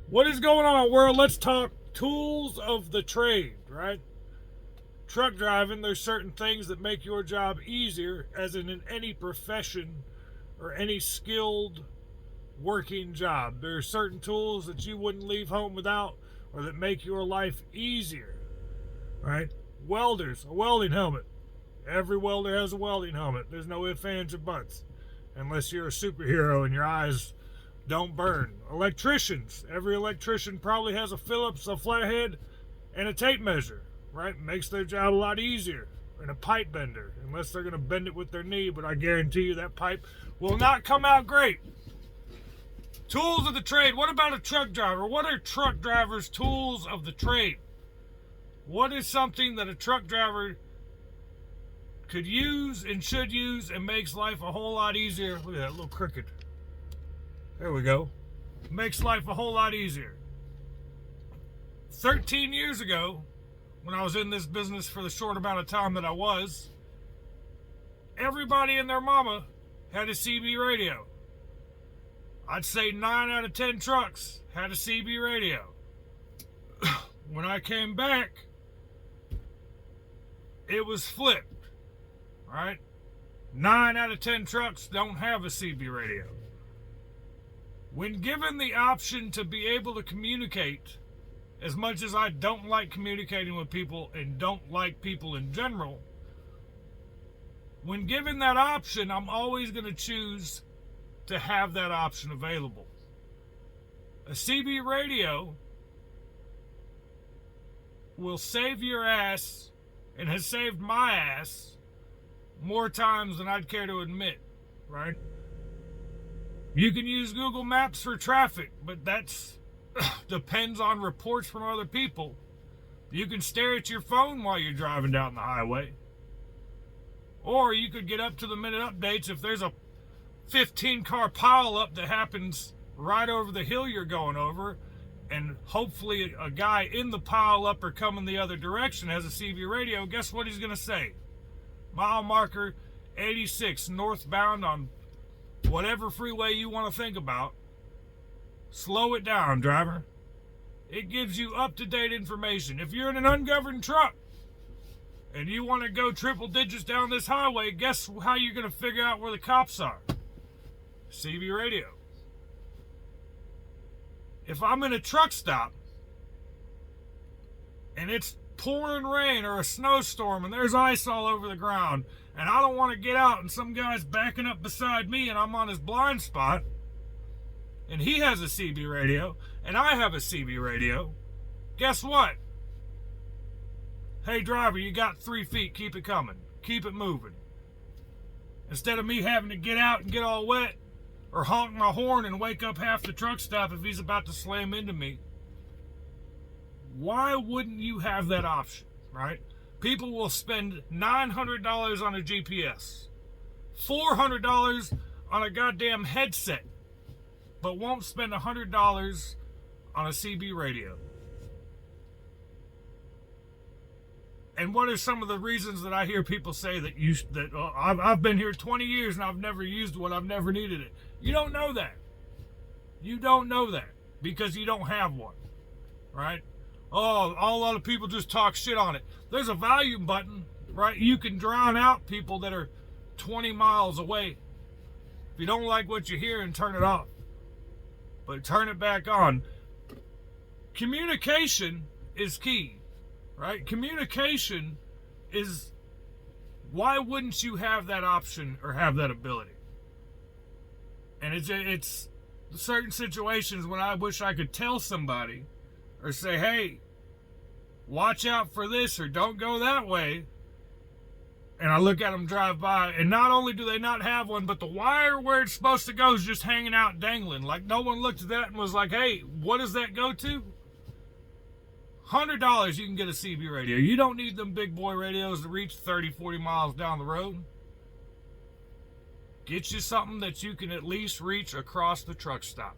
What is going on, world? Let's talk tools of the trade, right? Truck driving, there's certain things that make your job easier, as in any profession or any skilled working job. There are certain tools that you wouldn't leave home without or that make your life easier, right? Welders, a welding helmet. Every welder has a welding helmet. There's no ifs, ands, or buts. Unless you're a superhero and your eyes don't burn. Electricians. Every electrician probably has a Phillips, a flathead, and a tape measure, right? Makes their job a lot easier. And a pipe bender, unless they're going to bend it with their knee, but I guarantee you that pipe will not come out great. Tools of the trade. What about a truck driver? What are truck drivers' tools of the trade? What is something that a truck driver could use and should use and makes life a whole lot easier? Look at that little cricket. There we go. Makes life a whole lot easier. 13 years ago, when I was in this business for the short amount of time that I was, everybody and their mama had a CB radio. I'd say 9 out of 10 trucks had a CB radio. When I came back, it was flipped, right? 9 out of 10 trucks don't have a CB radio. When given the option to be able to communicate, as much as I don't like communicating with people and don't like people in general, when given that option, I'm always going to choose to have that option available. A CB radio will save your ass, and has saved my ass more times than I'd care to admit, right? You can use Google Maps for traffic, but that's depends on reports from other people. You can stare at your phone while you're driving down the highway. Or you could get up to the minute updates if there's a 15-car pileup that happens right over the hill you're going over, and hopefully a guy in the pileup or coming the other direction has a CB radio. Guess what he's going to say? Mile marker 86 northbound on whatever freeway you want to think about. Slow it down, driver. It gives you up-to-date information. If you're in an ungoverned truck and you want to go triple digits down this highway, guess how you're going to figure out where the cops are? CB radio. If I'm in a truck stop and it's pouring rain or a snowstorm and there's ice all over the ground and I don't want to get out and some guy's backing up beside me and I'm on his blind spot and he has a CB radio and I have a CB radio, guess what? Hey driver, you got 3 feet, keep it coming. Keep it moving. Instead of me having to get out and get all wet or honk my horn and wake up half the truck stop if he's about to slam into me. Why wouldn't you have that option, right? People will spend $900 on a GPS, $400 on a goddamn headset, but won't spend $100 on a CB radio. And what are some of the reasons that I hear people say that I've been here 20 years and I've never used one, I've never needed it? You don't know that. You don't know that because you don't have one, right? Oh, a lot of people just talk shit on it. There's a volume button, right? You can drown out people that are 20 miles away. If you don't like what you hear, and turn it off. But turn it back on. Communication is key, right? Communication is, why wouldn't you have that option or have that ability? And it's certain situations when I wish I could tell somebody or say, hey, watch out for this or don't go that way. And I look at them drive by, and not only do they not have one, but the wire where it's supposed to go is just hanging out dangling. Like no one looked at that and was like, hey, what does that go to? $100 you can get a CB radio. You don't need them big boy radios to reach 30, 40 miles down the road. Get you something that you can at least reach across the truck stop.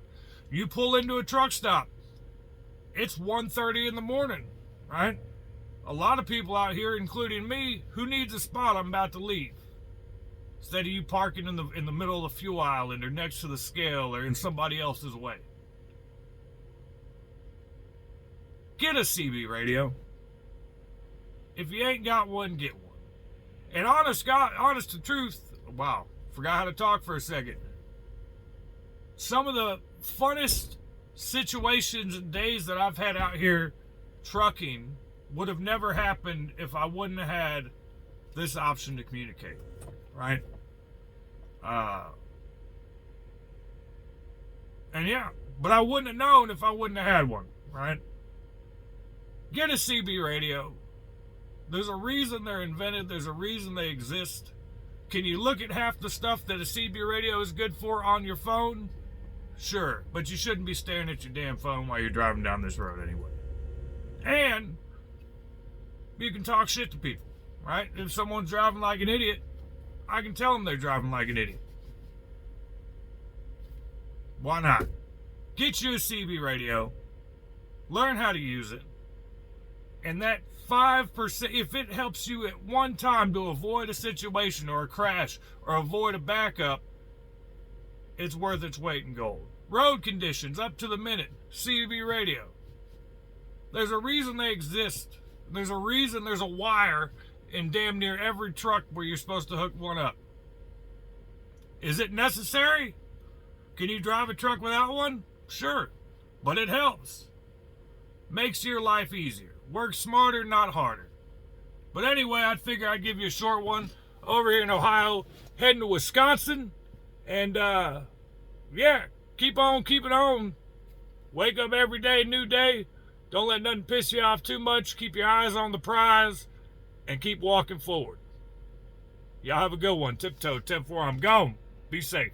You pull into a truck stop, it's 1:30 in the morning, right? A lot of people out here, including me, who needs a spot I'm about to leave. Instead of you parking in the middle of the fuel island or next to the scale or in somebody else's way. get a CB radio. If you ain't got one, get one. And honest to truth, wow, forgot how to talk for a second. Some of the funnest situations and days that I've had out here trucking would have never happened if I wouldn't have had this option to communicate, right? And yeah, but I wouldn't have known if I wouldn't have had one, right? Get a CB radio. There's a reason they're invented. There's a reason they exist. Can you look at half the stuff that a CB radio is good for on your phone? Sure, but you shouldn't be staring at your damn phone while you're driving down this road anyway. And you can talk shit to people, right? If someone's driving like an idiot, I can tell them they're driving like an idiot. Why not? Get you a CB radio, learn how to use it, and that 5%, if it helps you at one time to avoid a situation or a crash or avoid a backup, it's worth its weight in gold. Road conditions, up to the minute, CB radio. There's a reason they exist. There's a reason there's a wire in damn near every truck where you're supposed to hook one up. Is it necessary? Can you drive a truck without one? Sure, but it helps. Makes your life easier. Work smarter, not harder. But anyway, I'd figure I'd give you a short one over here in Ohio, heading to Wisconsin. And, yeah, keep on keeping on. Wake up every day, new day. Don't let nothing piss you off too much. Keep your eyes on the prize and keep walking forward. Y'all have a good one. Tiptoe, 10-4, I'm gone. Be safe.